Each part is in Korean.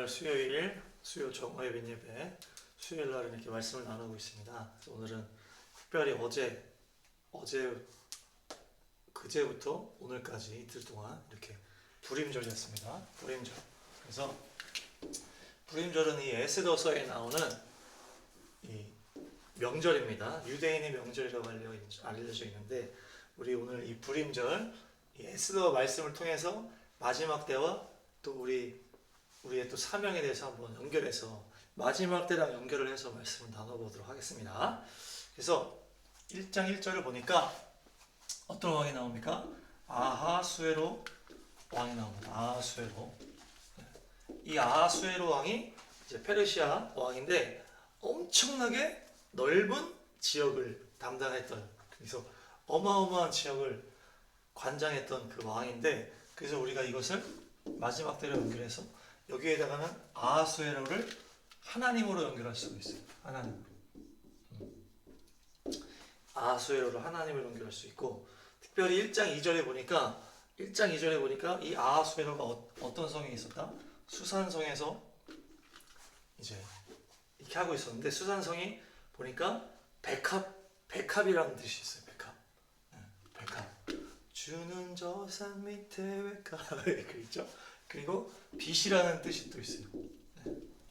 오늘 수요일 수요 정오 예배 예배 수요일 날은 이렇게 말씀을 나누고 있습니다. 그래서 오늘은 특별히 그제부터 오늘까지 이틀 동안 이렇게 불임절이었습니다. 불임절. 그래서 불임절은 이 에스더서에 나오는 이 명절입니다. 유대인의 명절이라고 알려져 있는데 우리 오늘 이 불임절 이 에스더 말씀을 통해서 마지막 때와 또 우리의 또 사명에 대해서 한번 연결해서 마지막 때랑 연결을 해서 말씀을 나눠보도록 하겠습니다. 그래서 1장 1절을 보니까 어떤 왕이 나옵니까? 아하수에로 왕이 나옵니다. 아하수에로. 이 아하수에로 왕이 이제 페르시아 왕인데 엄청나게 넓은 지역을 담당했던, 그래서 어마어마한 지역을 관장했던 그 왕인데, 그래서 우리가 이것을 마지막 때로 연결해서 여기에다가는 아하수에로를 하나님으로 연결할 수가 있어요. 하나님으로. 아하수에로를 하나님으로 연결할 수 있고, 특별히 1장 2절에 보니까 이 아하수에로가 어떤 성에 있었다? 수산성에서 이제 이렇게 하고 있었는데, 수산성이 보니까 백합이라는 뜻이 있어요. 백합. 주는 저 산 밑에 백합 그렇죠? 그리고 빛이라는 뜻이 또 있어요.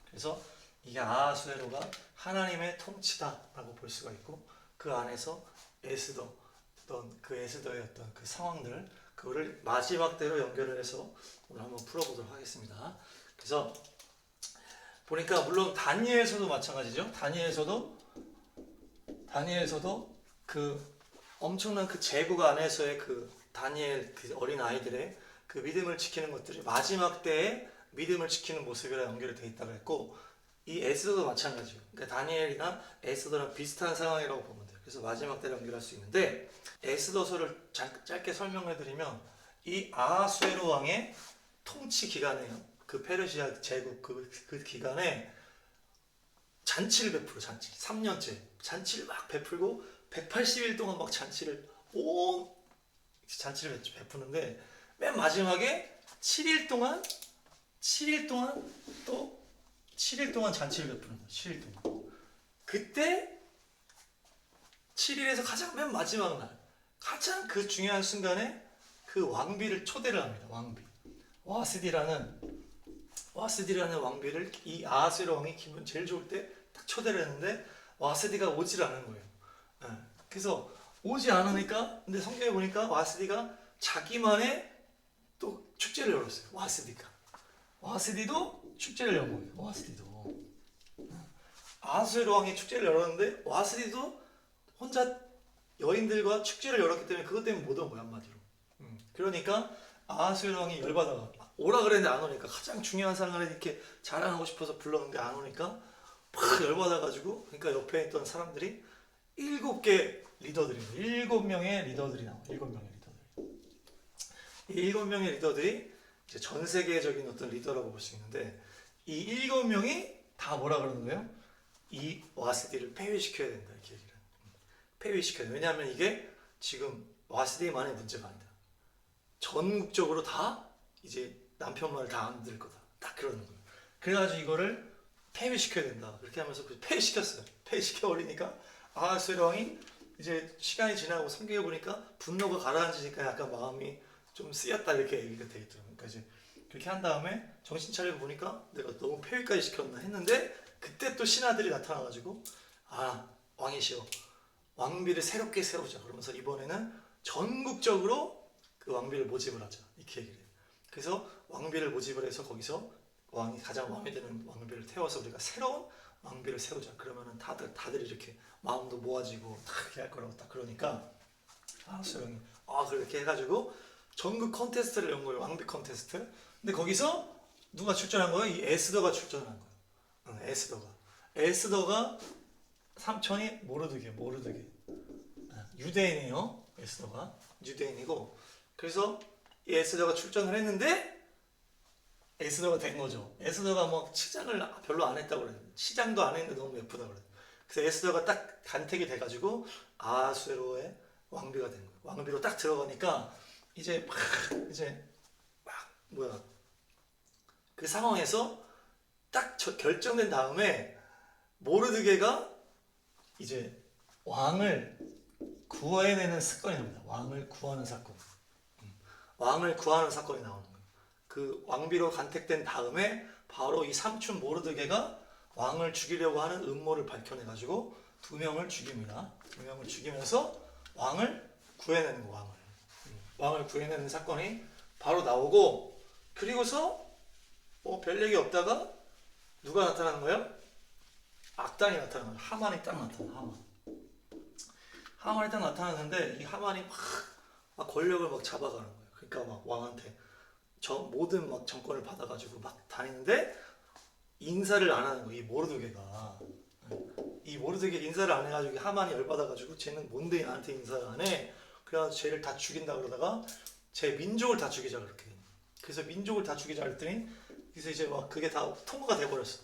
그래서 이게 아하수에로가 하나님의 통치다라고 볼 수가 있고, 그 안에서 에스더의 어떤 그 상황들, 그거를 마지막 때로 연결을 해서 오늘 한번 풀어보도록 하겠습니다. 그래서 보니까 물론 다니엘서도 마찬가지죠. 다니엘서도 그 엄청난 그 제국 안에서의 그 다니엘 그 어린 아이들의 그 믿음을 지키는 것들이 마지막 때에 믿음을 지키는 모습이라 연결이 되어 있다고 했고, 이 에스더도 마찬가지예요. 그러니까 다니엘이나 에스더랑 비슷한 상황이라고 보면 돼요. 그래서 마지막 때를 연결할 수 있는데, 에스더서를 짧게 설명해 드리면 이 아하수에로 왕의 통치 기간에요. 그 페르시아 제국 그 기간에 잔치를 베풀어. 3년째 잔치를 막 베풀고 180일 동안 막 잔치를 베푸는데, 맨 마지막에 7일 동안 또 7일 동안 잔치를 베푸는 거예요. 7일 동안. 그때 7일에서 가장 맨 마지막 날, 가장 그 중요한 순간에 그 왕비를 초대를 합니다. 왕비. 와스디라는 왕비를 이 아하수에로 왕이 기분 제일 좋을 때 딱 초대를 했는데 와스디가 오질 않은 거예요. 그래서 오지 않으니까, 근데 성경에 보니까 와스디가 자기만의 또 축제를 열었어요. 와스디도 축제를 연 거예요. 와스디도. 아하수에로 왕이 축제를 열었는데 와스디도 혼자 여인들과 축제를 열었기 때문에 그것 때문에 못 온 거야, 한마디로. 그러니까 아하수에로 왕이 열받아가 오라 그랬는데 안 오니까, 가장 중요한 상을 이렇게 자랑하고 싶어서 불렀는데 안 오니까 막 열받아가지고, 그러니까 옆에 있던 사람들이 7명의 리더들이 나와요. 7명의 리더들이 이제 전 세계적인 어떤 리더라고 볼 수 있는데, 이 7명이 다 뭐라 그러는 거예요? 이 와스디를 폐위시켜야 된다, 이렇게 얘기를. 폐위시켜야 돼. 왜냐하면 이게 지금 와스디만의 문제가 아니다. 전국적으로 다 이제 남편 말 다 안 들을 거다. 딱 그러는 거예요. 그래가지고 이거를 폐위시켜야 된다. 그렇게 하면서 폐위시켰어요. 폐위시켜버리니까 아하수에로 왕이 이제 시간이 지나고 성경에 보니까 분노가 가라앉으니까 약간 마음이 좀 쓰였다, 이렇게 얘기가 되어 있더라고요. 그러니까 이제 그렇게 한 다음에 정신 차리고 보니까 내가 너무 폐위까지 시켰나 했는데, 그때 또 신하들이 나타나가지고 왕이시여, 왕비를 새롭게 세우자. 그러면서 이번에는 전국적으로 그 왕비를 모집을 하자, 이렇게 얘기를 해요. 그래서 왕비를 모집을 해서 거기서 왕이 가장 마음에 드는 왕비를 태워서 우리가 새로운 왕비를 세우자. 그러면은 다들 이렇게 마음도 모아지고 딱 이렇게 할 거라고 딱 그러니까 수영이 그렇게 해가지고 전국 컨테스트를 연 거예요. 왕비 컨테스트. 근데 거기서 누가 출전한 거예요? 이 에스더가 출전한 거예요. 에스더가 삼촌이 모르드게 유대인이에요. 에스더가 유대인이고, 그래서 이 에스더가 출전을 했는데 에스더가 된 거죠. 에스더가 뭐 시장을 별로 안 했다고 그래요. 시장도 안 했는데 너무 예쁘다 그래요. 그래서 에스더가 딱 간택이 돼가지고 아하수에로의 왕비가 된 거예요. 왕비로 딱 들어가니까 그 상황에서 딱 결정된 다음에 모르드게가 이제 왕을 구해내는 사건이 납니다. 왕을 구하는 사건. 왕을 구하는 사건이 나오는 거예요. 그 왕비로 간택된 다음에 바로 이 삼촌 모르드게가 왕을 죽이려고 하는 음모를 밝혀내가지고 두 명을 죽입니다. 두 명을 죽이면서 왕을 구해내는 거, 왕을 구해내는 사건이 바로 나오고, 그리고서 뭐 별 얘기 없다가 누가 나타나는 거예요? 악당이 나타나는 거예요. 하만이 딱 나타나. 하만이 딱 나타나는데 이 하만이 막 권력을 막 잡아가는 거예요. 그러니까 막 왕한테 모든 막 정권을 받아가지고 막 다니는데 인사를 안 하는 거예요. 이 모르드게 인사를 안 해가지고 하만이 열받아가지고 쟤는 뭔데 나한테 인사를 안 해? 그래가지고 쟤를 다 죽인다 그러다가 제 민족을 다 죽이자 그렇게. 그래서 민족을 다 죽이자 했더니 그래서 이제 막 그게 다 통과가 돼버렸어.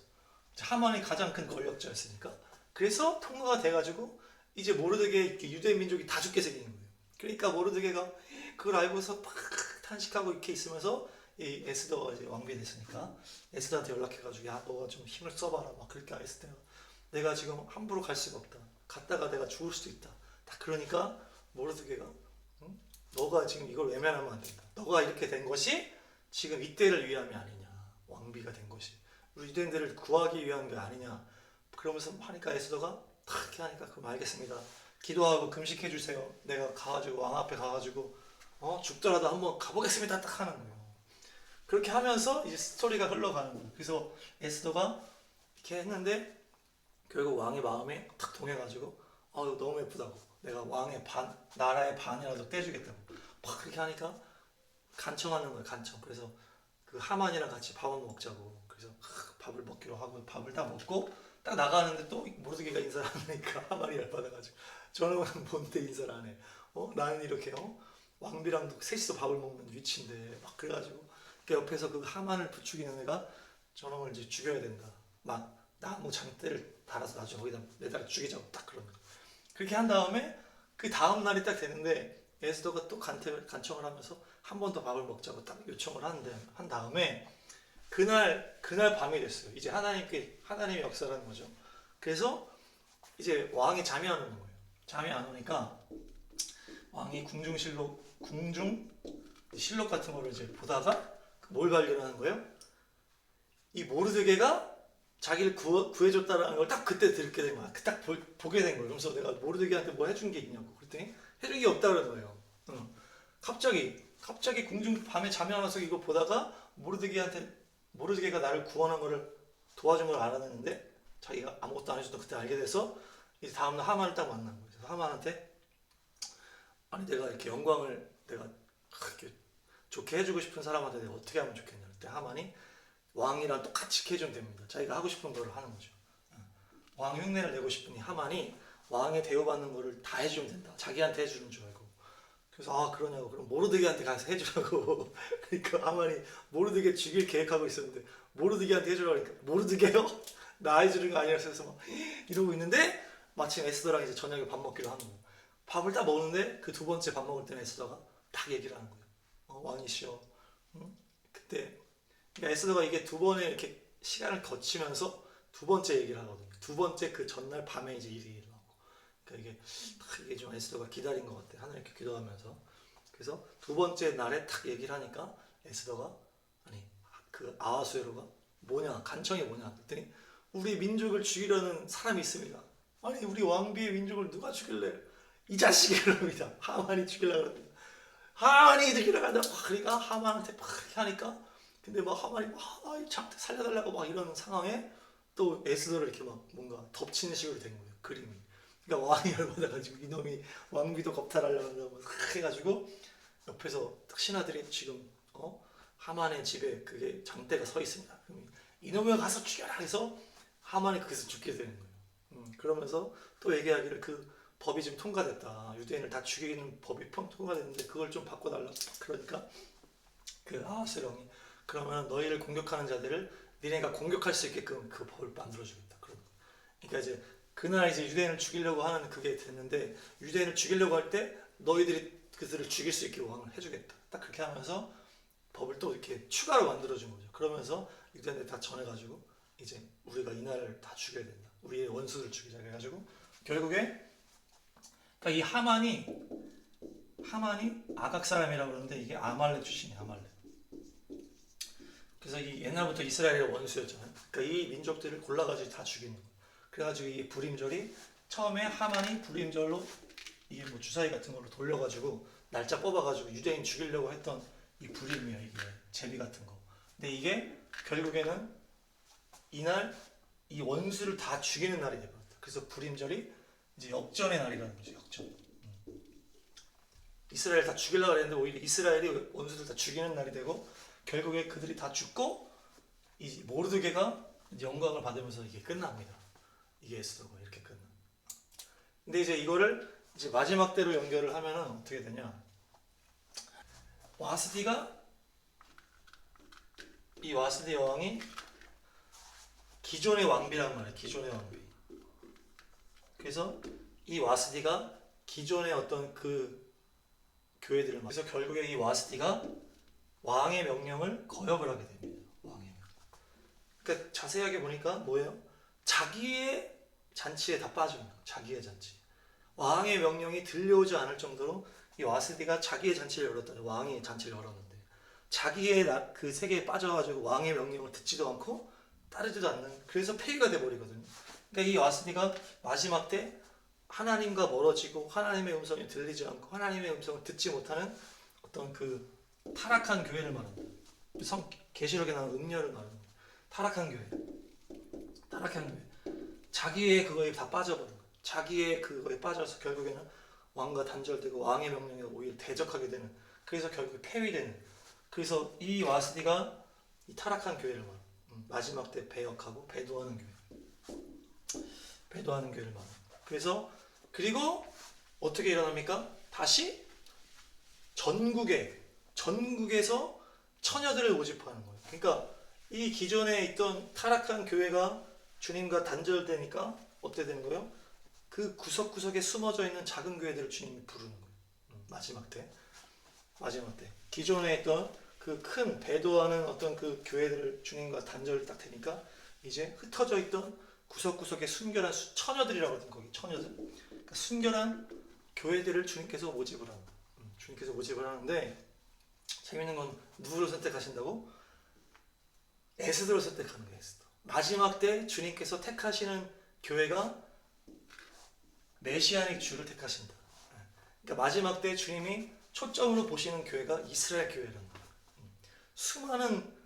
하만이 가장 큰 권력자였으니까. 그래서 통과가 돼가지고 이제 모르드게 유대 민족이 다 죽게 생기는 거예요. 그러니까 모르드게가 그걸 알고서 막 탄식하고 이렇게 있으면서 이 에스더가 이제 왕비 됐으니까 에스더한테 연락해가지고 야 너가 좀 힘을 써봐라 막 그렇게 했을 때가 내가 지금 함부로 갈 수가 없다. 갔다가 내가 죽을 수도 있다. 딱 그러니까 모르드게가 응? 너가 지금 이걸 외면하면 안 된다. 너가 이렇게 된 것이 지금 이때를 위함이 아니냐. 왕비가 된 것이 우리 유대인들을 구하기 위한 게 아니냐. 그러면서 하니까 에스더가 탁 이렇게 하니까 그럼 알겠습니다. 기도하고 금식해 주세요. 내가 가가지고 왕 앞에 가가지고 죽더라도 한번 가보겠습니다. 딱 하는 거예요. 그렇게 하면서 이제 스토리가 흘러가는 거예요. 그래서 에스더가 이렇게 했는데 결국 왕의 마음에 탁 동해가지고 너무 예쁘다고 내가 왕의 나라의 반이라도 떼주겠다고 막 그렇게 하니까 간청하는 거예요. 간청. 그래서 그 하만이랑 같이 밥을 먹자고. 그래서 밥을 먹기로 하고 밥을 다 먹고 딱 나가는데 또 모르드게가 인사를 안 하니까 하만이 열받아가지고 저는 뭔데 인사를 안 해? 나는 이렇게 왕비랑 셋이서 밥을 먹는 위치인데 막 그래가지고 그 옆에서 그 하만을 부추기는 애가 저놈을 이제 죽여야 된다. 막 나무 장대를 달아서 나중에 거기다 매달아 죽이자고 딱 그런 거. 그렇게 한 다음에 그 다음 날이 딱 되는데 에스더가 또 간청을 하면서 한 번 더 밥을 먹자고 딱 요청을 한 다음에 그날 밤이 됐어요. 이제 하나님의 역사라는 거죠. 그래서 이제 왕이 잠이 안 오는 거예요. 잠이 안 오니까 왕이 궁중실록 같은 거를 이제 보다가 뭘 발견하는 거예요? 이 모르드게가 자기를 구해줬다는 걸 딱 그때 듣게 된 거야. 딱 보게 된 거예요. 그래서 내가 모르드게한테 뭐 해준 게 있냐고 그랬더니 해준 게 없다 그러는 거예요. 갑자기 궁중 밤에 잠이 안 와서 이거 보다가 모르드게가 나를 구원한 거를 도와준 걸 알았는데 자기가 아무것도 안 해줬다 그때 알게 돼서 이제 다음날 하만을 딱 만난 거예요. 그래서 하만한테 아니 내가 이렇게 영광을 내가 이렇게 좋게 해주고 싶은 사람한테 내가 어떻게 하면 좋겠냐. 그때 하만이 왕이랑 똑같이 해주면 됩니다. 자기가 하고 싶은 거를 하는 거죠. 왕 흉내를 내고 싶으니 하만이 왕의 대우받는 거를 다 해주면 된다. 자기한테 해주는 줄 알고. 그래서 그러냐고. 그럼 모르드게한테 가서 해주라고. 그러니까 하만이 모르드게 죽일 계획하고 있었는데 모르드게한테 해주라고 하니까 모르드게요? 나 해주는 거 아니라 해서 막 이러고 있는데 마침 에스더랑 이제 저녁에 밥 먹기로 하는 거예요. 밥을 딱 먹는데 그 두 번째 밥 먹을 때는 에스더가 딱 얘기를 하는 거예요. 왕이시여. 그때 그러니까 에스더가 이게 두 번의 이렇게 시간을 거치면서 두 번째 얘기를 하거든요. 두 번째 그 전날 밤에 이제 일이 일어나고. 그러니까 이게 좀 에스더가 기다린 것 같아. 하나님께 기도하면서. 그래서 두 번째 날에 딱 얘기를 하니까 에스더가 그 아하수에로가 간청이 뭐냐 그랬더니 우리 민족을 죽이려는 사람이 있습니다. 아니 우리 왕비의 민족을 누가 죽일래? 이 자식이 그럽니다. 하만이 죽이려고 합니다. 하만이 죽이려고 한다. 그러니까 하만한테 막 이렇게 하니까 근데 막 하만이 장태 살려달라고 막 이러는 상황에 또 에스더를 이렇게 막 뭔가 덮치는 식으로 된 거예요. 그림이. 그러니까 왕이 열받아가지고 이놈이 왕비도 겁탈하려고 한다고 해가지고 옆에서 신하들이 지금 하만의 집에 그게 장대가 서 있습니다. 그럼 이놈을 가서 죽여라 해서 하만이 거기서 죽게 되는 거예요. 그러면서 또 얘기하기를 그 법이 지금 통과됐다. 유대인을 다 죽이는 법이 통과됐는데 그걸 좀 바꿔달라. 그러니까 그 아하스령이 그러면 너희를 공격하는 자들을 니네가 공격할 수 있게끔 그 법을 만들어주겠다. 그러니까 이제 그날 이제 유대인을 죽이려고 하는 그게 됐는데 유대인을 죽이려고 할 때 너희들이 그들을 죽일 수 있게 왕을 해주겠다. 딱 그렇게 하면서 법을 또 이렇게 추가로 만들어준 거죠. 그러면서 유대인들 다 전해가지고 이제 우리가 이날을 다 죽여야 된다. 우리의 원수를 죽이자. 그래가지고 결국에 그러니까 이 하만이 아각 사람이라고 그러는데 이게 아말렉 출신이야. 아말렉. 그래서 이 옛날부터 이스라엘의 원수였잖아요. 그러니까 이 민족들을 골라가지고 다 죽이는 거예요. 그래가지고 이 불임절이 처음에 하만이 불임절로 이게 뭐 주사위 같은 걸로 돌려가지고 날짜 뽑아가지고 유대인 죽이려고 했던 이 불임이에요. 이게 제비 같은 거. 근데 이게 결국에는 이날 이 원수를 다 죽이는 날이 되버렸다. 그래서 불임절이 이제 역전의 날이라는 거죠. 역전. 이스라엘 다 죽이려고 했는데 오히려 이스라엘이 원수들 다 죽이는 날이 되고 결국에 그들이 다 죽고 이 모르드게가 영광을 받으면서 이게 끝납니다. 이게 에스더가 이렇게 끝나. 근데 이제 이거를 이제 마지막 때로 연결을 하면은 어떻게 되냐? 이 와스디 여왕이 기존의 왕비란 말이에요. 기존의 왕비. 그래서 이 와스디가 기존의 어떤 그 교회들을 그래서 결국에 이 와스디가 왕의 명령을 거역을 하게 됩니다. 왕의 명령. 그러니까 자세하게 보니까 뭐예요? 자기의 잔치에 다 빠져 있는 거예요. 자기의 잔치. 왕의 명령이 들려오지 않을 정도로 이 와스디가 자기의 잔치를 열었다. 왕이 잔치를 열었는데 자기의 그 세계에 빠져가지고 왕의 명령을 듣지도 않고 따르지도 않는 그래서 폐위가 돼버리거든요. 그러니까 이 와스디가 마지막 때 하나님과 멀어지고 하나님의 음성이 들리지 않고 하나님의 음성을 듣지 못하는 어떤 그 타락한 교회를 말합니다. 계시록에 나오는 음녀를 말합니다. 타락한 교회. 자기의 그거에 다 빠져버린 거예요. 자기의 그거에 빠져서 결국에는 왕과 단절되고 왕의 명령에 오히려 대적하게 되는 그래서 결국 폐위되는 그래서 이 와스디가 이 타락한 교회를 말합니다. 마지막 때 배역하고 배도하는 교회를 말합니다. 그래서 그리고 어떻게 일어납니까? 다시 전국에서 처녀들을 모집하는 거예요. 그러니까 이 기존에 있던 타락한 교회가 주님과 단절되니까 어떻게 되는 거예요? 그 구석구석에 숨어져 있는 작은 교회들을 주님이 부르는 거예요. 마지막 때 기존에 있던 그 큰 배도하는 어떤 그 교회들을 주님과 단절이 딱 되니까 이제 흩어져 있던 구석구석에 순결한 처녀들이라고 하거든요. 거기 처녀들. 그러니까 순결한 교회들을 주님께서 모집을 합니다. 주님께서 모집을 하는데 재밌는 건 누구를 선택하신다고? 에스더를 선택하는 거예요. 에스더. 마지막 때 주님께서 택하시는 교회가 메시아닉 주를 택하신다. 그러니까 마지막 때 주님이 초점으로 보시는 교회가 이스라엘 교회라는 거예요. 수많은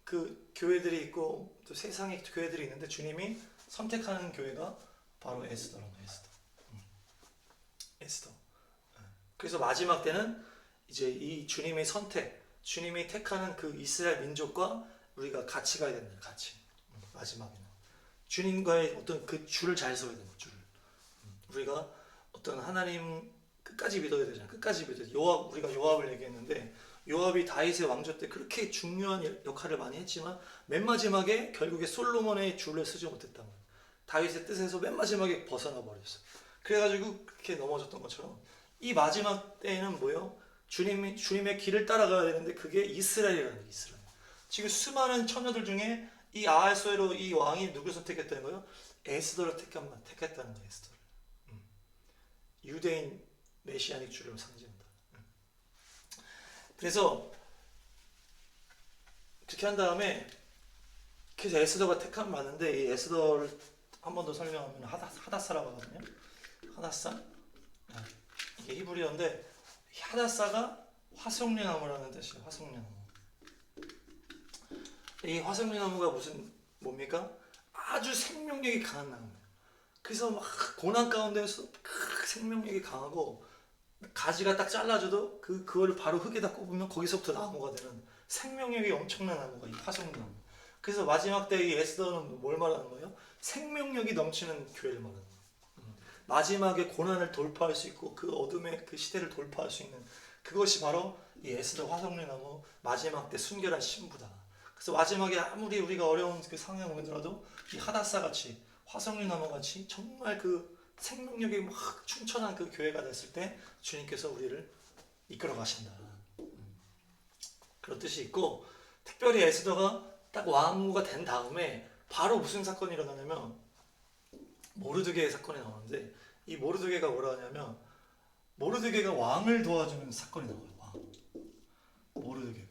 그 교회들이 있고 또 세상에 교회들이 있는데 주님이 선택하는 교회가 바로 에스더라는 거예요. 에스더. 그래서 마지막 때는 이제 이 주님의 선택, 주님이 택하는 그 이스라엘 민족과 우리가 같이 가야 된다. 같이. 마지막에는 주님과의 어떤 그 줄을 잘 서야 된다. 줄을. 우리가 어떤 하나님 끝까지 믿어야 되잖아요. 끝까지 믿어야 돼. 우리가 요압을 얘기했는데 요압이 다윗의 왕조 때 그렇게 중요한 역할을 많이 했지만 맨 마지막에 결국에 솔로몬의 줄을 쓰지 못했단 말이에요. 다윗의 뜻에서 맨 마지막에 벗어나 버렸어요. 그래가지고 그렇게 넘어졌던 것처럼 이 마지막 때에는 뭐예요? 주님의 길을 따라가야 되는데 그게 이스라엘이라는 거예요. 이스라엘. 지금 수많은 처녀들 중에 이 아하수에로 이 왕이 누구를 선택했다는 거예요? 에스더를 택했다는 거예요. 에스더를. 유대인 메시아닉 주를 상징한다. 그래서 그렇게 한 다음에 그래서 에스더가 택함 맞는데 이 에스더를 한 번 더 설명하면 하다사라고 하거든요. 하다사 이게 히브리어인데 하다사가 화석류나무라는 뜻이에요. 화석류나무. 이 화석류나무가 뭡니까? 아주 생명력이 강한 나무예요. 그래서 막 고난 가운데서 생명력이 강하고 가지가 딱 잘라져도 그거를 바로 흙에다 꼽으면 거기서부터 나무가 되는 생명력이 엄청난 나무가 이 화석나무. 그래서 마지막 때 이 에스더는 뭘 말하는 거예요? 생명력이 넘치는 교회를 말하는 거예요. 마지막에 고난을 돌파할 수 있고 그 어둠의 그 시대를 돌파할 수 있는 그것이 바로 이 에스더 화석나무 마지막 때 순결한 신부다. 그래서 마지막에 아무리 우리가 어려운 그 상황에 오더라도 이 하다사 같이 화석나무 같이 정말 그 생명력이 막 충천한 그 교회가 됐을 때 주님께서 우리를 이끌어 가신다. 그런 뜻이 있고 특별히 에스더가 딱 왕후가 된 다음에 바로 무슨 사건이 일어나냐면 모르드게의 사건이 나오는데, 이 모르드게가 뭐라 하냐면 모르드게가 왕을 도와주는 사건이 나와요. 왕. 모르드게가.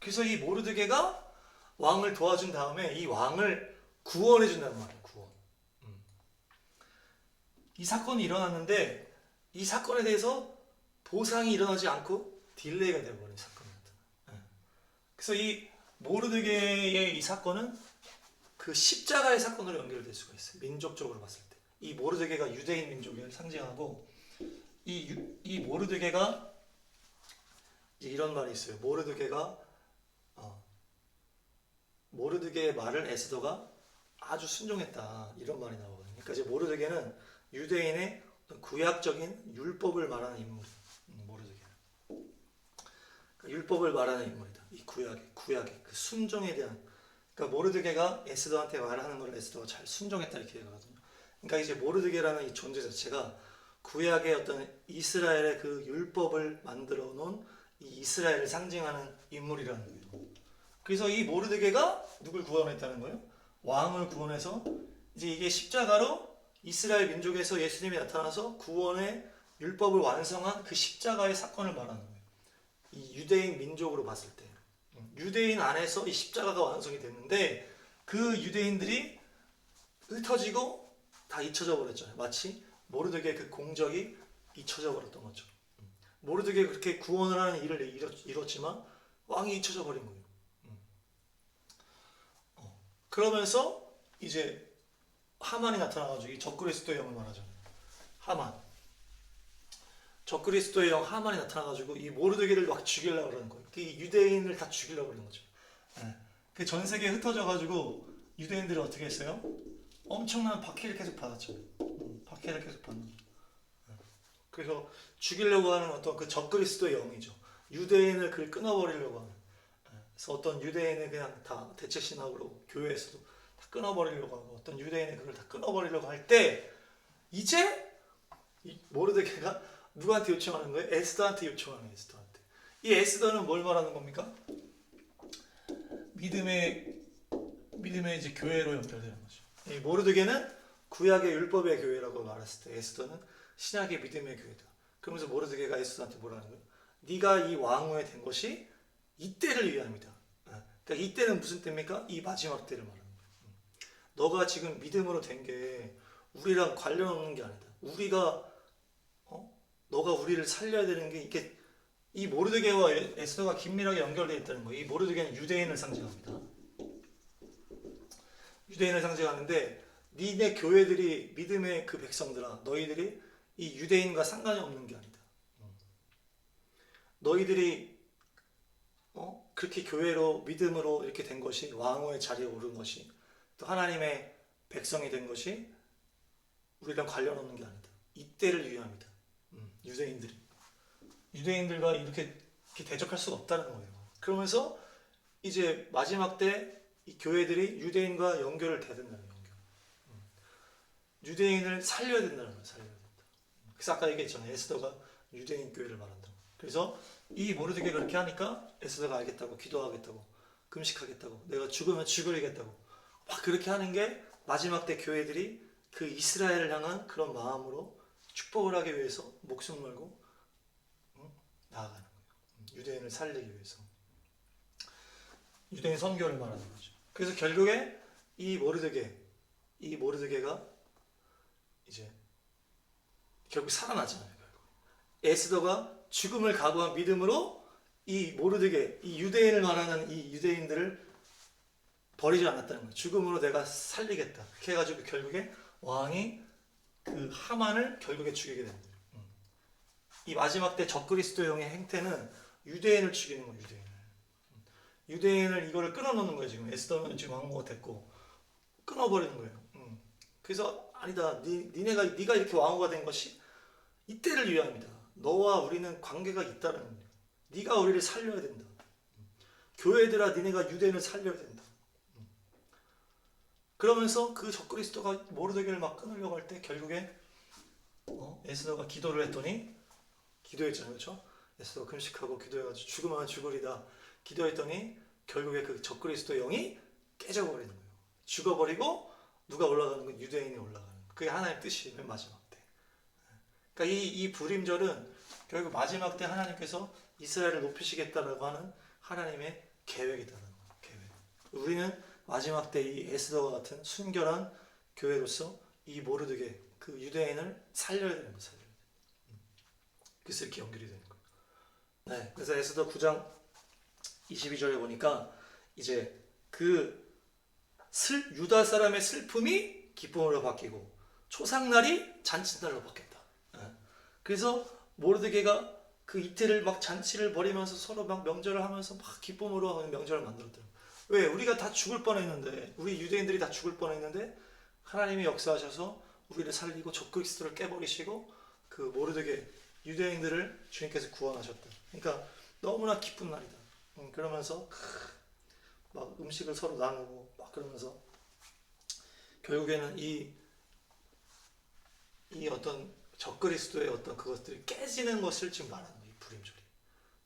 그래서 이 모르드게가 왕을 도와준 다음에 이 왕을 구원해 준다는 말이에요. 구원. 이 사건이 일어났는데 이 사건에 대해서 보상이 일어나지 않고 딜레이가 되어버린 사건이었다. 그래서 이 모르드게의 이 사건은 그 십자가의 사건으로 연결될 수가 있어요. 민족적으로 봤을 때. 이 모르드게가 유대인 민족을 상징하고, 이 모르드게가 이런 말이 있어요. 모르드게의 말을 에스더가 아주 순종했다, 이런 말이 나오거든요. 그러니까 이제 모르드게는 유대인의 구약적인 율법을 말하는 인물이다. 모르드게는 그러니까 율법을 말하는 인물이다. 이 구약의 그 순종에 대한. 그러니까 모르드게가 에스더한테 말하는 걸 에스더가 잘 순종했다, 이렇게 얘기하거든요. 그러니까 이제 모르드게라는 이 존재 자체가 구약의 어떤 이스라엘의 그 율법을 만들어 놓은 이 이스라엘을 상징하는 인물이라는 거예요. 그래서 이 모르드게가 누굴 구원했다는 거예요? 왕을 구원해서 이제 이게 십자가로 이스라엘 민족에서 예수님이 나타나서 구원의 율법을 완성한 그 십자가의 사건을 말하는 거예요. 이 유대인 민족으로 봤을 때 유대인 안에서 이 십자가가 완성이 됐는데 그 유대인들이 흩어지고 다 잊혀져 버렸잖아요. 마치 모르드게의 그 공적이 잊혀져 버렸던 거죠. 모르드게가 그렇게 구원을 하는 일을 이뤘지만 왕이 잊혀져 버린 거예요. 그러면서 이제 하만이 나타나가지고 이 적그리스도의 영을 말하잖아요. 하만. 적그리스도의 영 하만이 나타나가지고 이 모르드게를 막 죽이려고 그러는 거예요. 이 유대인을 다 죽이려고 그러는 거죠. 그 전 세계에 흩어져가지고 유대인들이 어떻게 했어요? 엄청난 박해를 계속 받았죠. 박해를 계속 받는 거죠. 그래서 죽이려고 하는 어떤 그 적그리스도의 영이죠. 유대인을 그를 끊어버리려고 하는. 그래서 어떤 유대인을 그냥 다 대체신학으로 교회에서도 다 끊어버리려고 하고, 어떤 유대인의 그걸 다 끊어버리려고 할 때 이제 이 모르드게가 누구한테 요청하는 거예요? 에스더한테 요청하는 거예요. 에스더한테. 이 에스더는 뭘 말하는 겁니까? 믿음의 이제 교회로 연결되는 거죠. 이 모르드게는 구약의 율법의 교회라고 말했을 때 에스더는 신약의 믿음의 교회다. 그러면서 모르드게가 에스더한테 뭐라는 거예요? 네가 이 왕후에 된 것이 이때를 위함이다. 그러니까 이때는 무슨 때입니까? 이 마지막 때를 말하는 거예요. 너가 지금 믿음으로 된 게 우리랑 관련 없는 게 아니다. 너가 우리를 살려야 되는 게 이게 이 모르드게와 에스더가 긴밀하게 연결되어 있다는 거예요. 이 모르드게는 유대인을 상징합니다. 유대인을 상징하는데 니네 교회들이 믿음의 그 백성들아, 너희들이 이 유대인과 상관이 없는 게 아니다. 너희들이 그렇게 교회로 믿음으로 이렇게 된 것이, 왕후의 자리에 오른 것이, 또 하나님의 백성이 된 것이 우리랑 관련 없는 게 아니다. 이때를 위함이다. 유대인들과 이렇게 대적할 수가 없다는 거예요. 그러면서 이제 마지막 때 이 교회들이 유대인과 연결을 돼야 된다는 거예요. 유대인을 살려야 된다는 거예요. 살려야 된다. 그래서 아까 얘기했잖아요. 에스더가 유대인 교회를 말한다고. 그래서 이 모르드게가 그렇게 하니까 에스더가 알겠다고, 기도하겠다고, 금식하겠다고, 내가 죽으면 죽으려겠다고 막 그렇게 하는 게 마지막 때 교회들이 그 이스라엘을 향한 그런 마음으로 축복을 하기 위해서 목숨 걸고 나아가는 거예요. 유대인을 살리기 위해서. 유대인 선교를 말하는 거죠. 그래서 결국에 이 모르드게가 이제 결국 살아나잖아요. 결국. 에스더가 죽음을 각오한 믿음으로 이 모르드게, 이 유대인을 말하는 이 유대인들을 버리지 않았다는 거예요. 죽음으로 내가 살리겠다. 그렇게 해가지고 결국에 왕이 그 하만을 결국에 죽이게 됩니다. 이 마지막 때 적그리스도형의 행태는 유대인을 죽이는 거예요. 유대인을 이거를 끊어놓는 거예요. 지금 에스더는 지금 왕후가 됐고 끊어버리는 거예요. 그래서 아니다. 네가 이렇게 왕후가 된 것이 이때를 위함이다. 너와 우리는 관계가 있다는 거예요. 네가 우리를 살려야 된다. 교회들아, 니네가 유대인을 살려야 된다. 그러면서 그 적그리스도가 모르드게를 막 끊으려고 할 때 결국에 에스더가 기도를 했더니, 기도했잖아요. 그렇죠? 에스더가 금식하고 기도해가지고 죽으면 죽으리다 기도했더니 결국에 그 적그리스도 영이 깨져버리는 거예요. 죽어버리고 누가 올라가는 건 유대인이 올라가는 거예요. 그게 하나님의 뜻이에요. 맨 마지막 때. 그러니까 이 불임절은 결국 마지막 때 하나님께서 이스라엘을 높이시겠다라고 하는 하나님의 계획이다라는 거예요. 계획. 우리는 마지막 때 이 에스더와 같은 순결한 교회로서 이 모르드게 그 유대인을 살려야 되는 거예요. 살려야 돼요. 그래서 이렇게 연결이 되는 거예요. 네, 그래서 에스더 9장 22절에 보니까 이제 그 유다 사람의 슬픔이 기쁨으로 바뀌고 초상날이 잔치날로 바뀌었다. 그래서 모르드게가 그 이틀을 막 잔치를 벌이면서 서로 막 명절을 하면서 막 기쁨으로 하는 명절을 만들었더라고요. 왜? 우리가 다 죽을 뻔했는데, 우리 유대인들이 다 죽을 뻔했는데 하나님이 역사하셔서 우리를 살리고 적그리스도를 깨버리시고 그 모르드게 유대인들을 주님께서 구원하셨다. 그러니까 너무나 기쁜 날이다. 그러면서 막 음식을 서로 나누고 막 그러면서 결국에는 이 어떤 적그리스도의 어떤 그것들이 깨지는 것을 지금 말하는 거예요. 이 불임절이.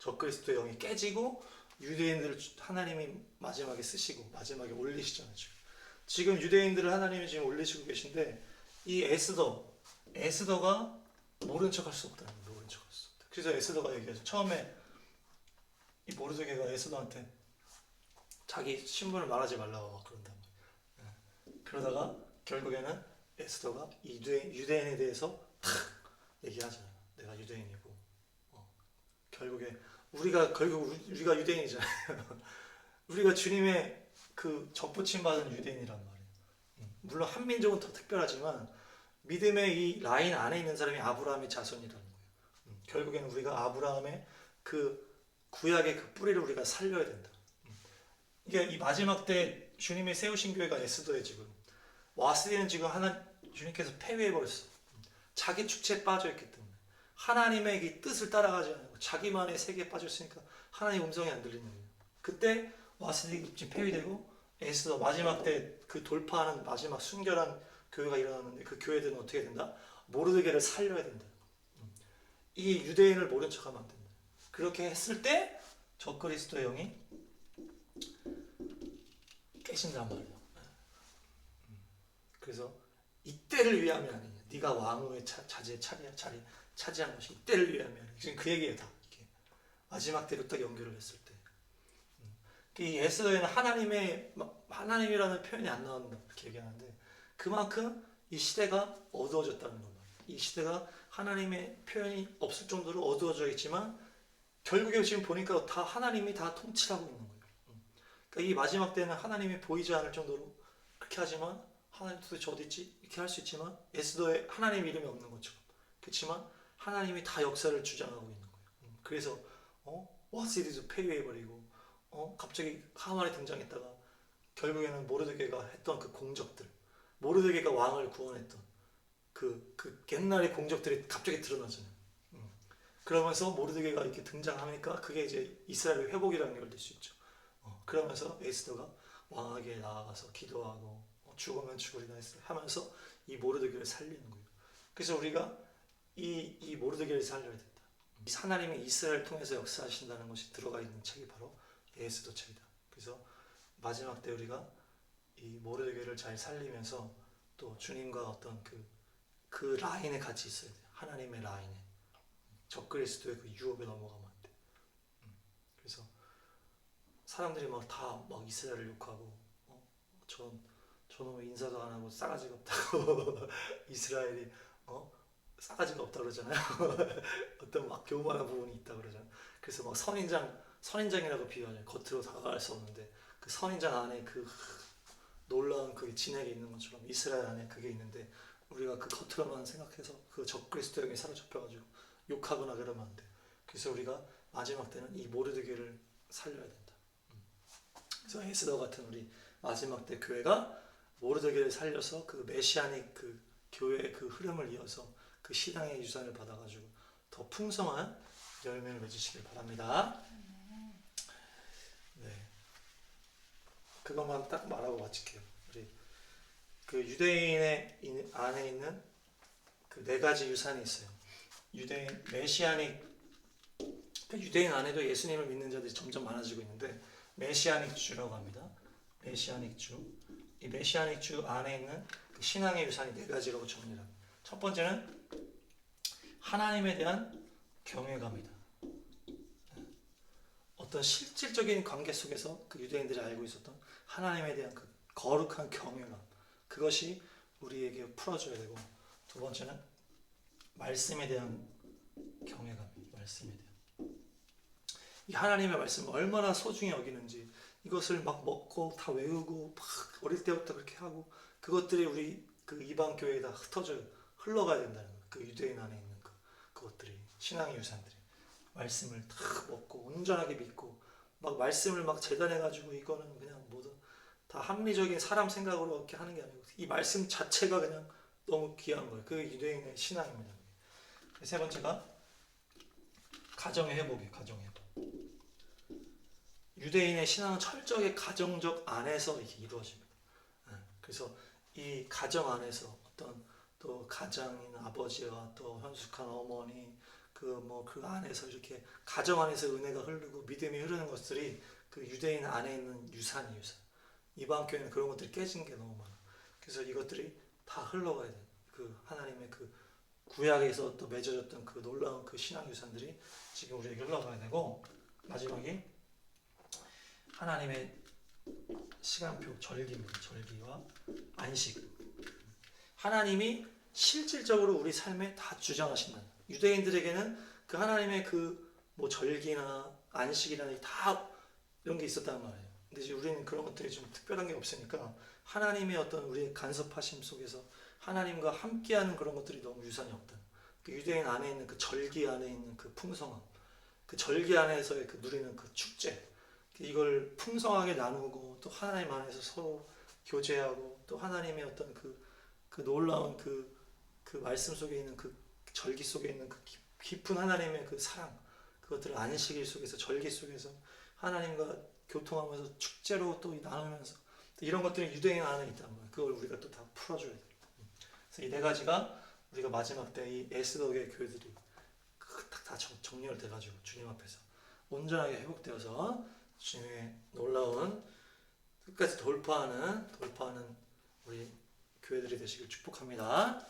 적그리스도의 영이 깨지고 유대인들을 하나님이 마지막에 쓰시고 마지막에 올리시잖아요. 지금 유대인들을 하나님이 지금 올리시고 계신데 이 에스더가 모른 척할 수 없다는 거예요. 모른 척할 수 없다. 그래서 에스더가 얘기하죠. 처음에 이 모르드게가 에스더한테 자기 신분을 말하지 말라고 막 그런단 말이에요. 그러다가 결국에는 에스더가 이 유대인에 대해서 탁 얘기하잖아요. 내가 유대인이고 결국 우리가 유대인이잖아요. 우리가 주님의 그 접붙임 받은 유대인이란 말이에요. 물론 한민족은 더 특별하지만 믿음의 이 라인 안에 있는 사람이 아브라함의 자손이라는 거예요. 결국에는 우리가 아브라함의 그 구약의 그 뿌리를 우리가 살려야 된다. 이게 이 마지막 때 주님이 세우신 교회가 에스더에 지금 와스디는 지금 주님께서 폐위해버렸어. 자기 축제에 빠져있기 때문에 하나님의 이 뜻을 따라가지 않고 자기만의 세계에 빠졌으니까 하나님 음성이 안 들리는 거예요. 그때 와스디 지금 폐위되고 에스더 마지막 때 그 돌파하는 마지막 순결한 교회가 일어나는데 그 교회들은 어떻게 된다? 모르드게를 살려야 된다. 이 유대인을 모른 척하면 안 된다. 그렇게 했을 때 적그리스도의 영이 깨진단 말이에요. 그래서 이때를 위함이 아니냐. 네가 왕후의 자리에 차지한 것이 이때를 위함이 아니냐. 지금 그 얘기예요. 다 이게 마지막 때로 딱 연결을 했을 때. 이 에스더에는 하나님이라는 표현이 안 나온다 이렇게 얘기하는데 그만큼 이 시대가 어두워졌다는 겁니다. 이 시대가 하나님의 표현이 없을 정도로 어두워져 있지만 결국에 지금 보니까 다 하나님이 다 통치하고 있는 거예요. 그러니까 이 마지막 때는 하나님이 보이지 않을 정도로 그렇게 하지만 하나님 도대체 어디 있지? 이렇게 할 수 있지만 에스더에 하나님 이름이 없는 것처럼 그렇지만 하나님이 다 역사를 주장하고 있는 거예요. 그래서 와스디도 폐위해버리고 갑자기 하만이 등장했다가 결국에는 모르드게가 했던 그 공적들 모르드게가 왕을 구원했던 그 옛날의 공적들이 갑자기 드러나잖아요. 그러면서 모르드게가 이렇게 등장하니까 그게 이제 이스라엘의 회복이라는 걸 낼 수 있죠. 그러면서 에스더가 왕에게 나아가서 기도하고 죽으면 죽으리라 하면서 이 모르드게를 살리는 거예요. 그래서 우리가 이 모르드게를 살려야 된다. 하나님이 이스라엘을 통해서 역사하신다는 것이 들어가 있는 책이 바로 에스더 책이다. 그래서 마지막 때 우리가 이 모르드게를 잘 살리면서 또 주님과 어떤 그 라인에 같이 있어야 돼요. 하나님의 라인에 적그리스도의 그 유혹에 넘어가면 안 돼. 그래서 사람들이 막 이스라엘을 욕하고 저놈의 인사도 안 하고 싸가지가 없다고 이스라엘이 싸가지가 없다 그러잖아요. 어떤 막 교만한 부분이 있다 그러잖아요. 그래서 막 선인장이라고 비유하잖아요. 겉으로 다가갈 수 없는데 그 선인장 안에 그 놀라운 그게 진액이 있는 것처럼 이스라엘 안에 그게 있는데 우리가 그 겉으로만 생각해서 그 적그리스도 영이 사로잡혀가지고 욕하거나 그러면 안 돼. 그래서 우리가 마지막 때는 이 모르드게를 살려야 된다. 그래서 에스더 같은 우리 마지막 때 교회가 모르드게를 살려서 그 메시아닉 그 교회의 그 흐름을 이어서 그 신앙의 유산을 받아가지고 더 풍성한 열매를 맺으시길 바랍니다. 네, 그것만 딱 말하고 마칠게요. 우리 그 유대인의 안에 있는 그 네 가지 유산이 있어요. 메시아닉, 그러니까 유대인 안에도 예수님을 믿는 자들이 점점 많아지고 있는데 메시아닉 주라고 합니다. 메시아닉 주. 이 메시아닉 주 안에 있는 그 신앙의 유산이 네 가지라고 정리를 합니다. 첫 번째는 하나님에 대한 경외감이다. 어떤 실질적인 관계 속에서 그 유대인들이 알고 있었던 하나님에 대한 그 거룩한 경외감, 그것이 우리에게 풀어줘야 되고, 두 번째는 말씀에 대한 경외감입니다. 말씀에 대한, 이 하나님의 말씀을 얼마나 소중히 여기는지, 이것을 막 먹고 다 외우고 막 어릴 때부터 그렇게 하고, 그것들이 우리 그 이방 교회에 다 흩어져 흘러가야 된다는 거예요. 그 유대인 안에 있는 그것들이, 신앙의 유산들이 말씀을 다 먹고 온전하게 믿고, 막 말씀을 막 재단해가지고 이거는 그냥 모두 다 합리적인 사람 생각으로 이렇게 하는 게 아니고, 이 말씀 자체가 그냥 너무 귀한 거예요. 그 유대인의 신앙입니다. 세 번째가 가정의 회복이에요. 가정의 회복. 유대인의 신앙은 철저하게 가정적 안에서 이렇게 이루어집니다. 그래서 이 가정 안에서 어떤 또 가장인 아버지와 또 현숙한 어머니, 그 안에서 이렇게 가정 안에서 은혜가 흐르고 믿음이 흐르는 것들이 그 유대인 안에 있는 유산이 유산. 이방 교회는 그런 것들이 깨진 게 너무 많아. 그래서 이것들이 다 흘러가야 돼. 그 하나님의 그 구약에서 또 맺어졌던 그 놀라운 그 신앙 유산들이 지금 우리에게 흘러가야 되고, 마지막에 하나님의 시간표, 절기입니다. 절기와 안식. 하나님이 실질적으로 우리 삶에 다 주장하신다. 유대인들에게는 그 하나님의 그 뭐 절기나 안식이나 다 이런 게 있었단 말이에요. 근데 이제 우리는 그런 것들이 좀 특별한 게 없으니까 하나님의 어떤 우리의 간섭하심 속에서 하나님과 함께하는 그런 것들이 너무 유산이 없다. 그 유대인 안에 있는 그 절기 안에 있는 그 풍성함, 그 절기 안에서의 그 누리는 그 축제, 이걸 풍성하게 나누고 또 하나님 안에서 서로 교제하고 또 하나님의 어떤 그 놀라운 그 말씀 속에 있는 그 절기 속에 있는 그 깊은 하나님의 그 사랑, 그것들을 안식일 속에서 절기 속에서 하나님과 교통하면서 축제로 또 나누면서 또 이런 것들이 유대인 안에 있단 말이에요. 그걸 우리가 또 다 풀어줘야 돼요. 그래서 이 네 가지가 우리가 마지막 때 이 에스더의 교회들이 다 정렬돼가지고 주님 앞에서 온전하게 회복되어서 주님의 놀라운 끝까지 돌파하는 우리 교회들이 되시길 축복합니다.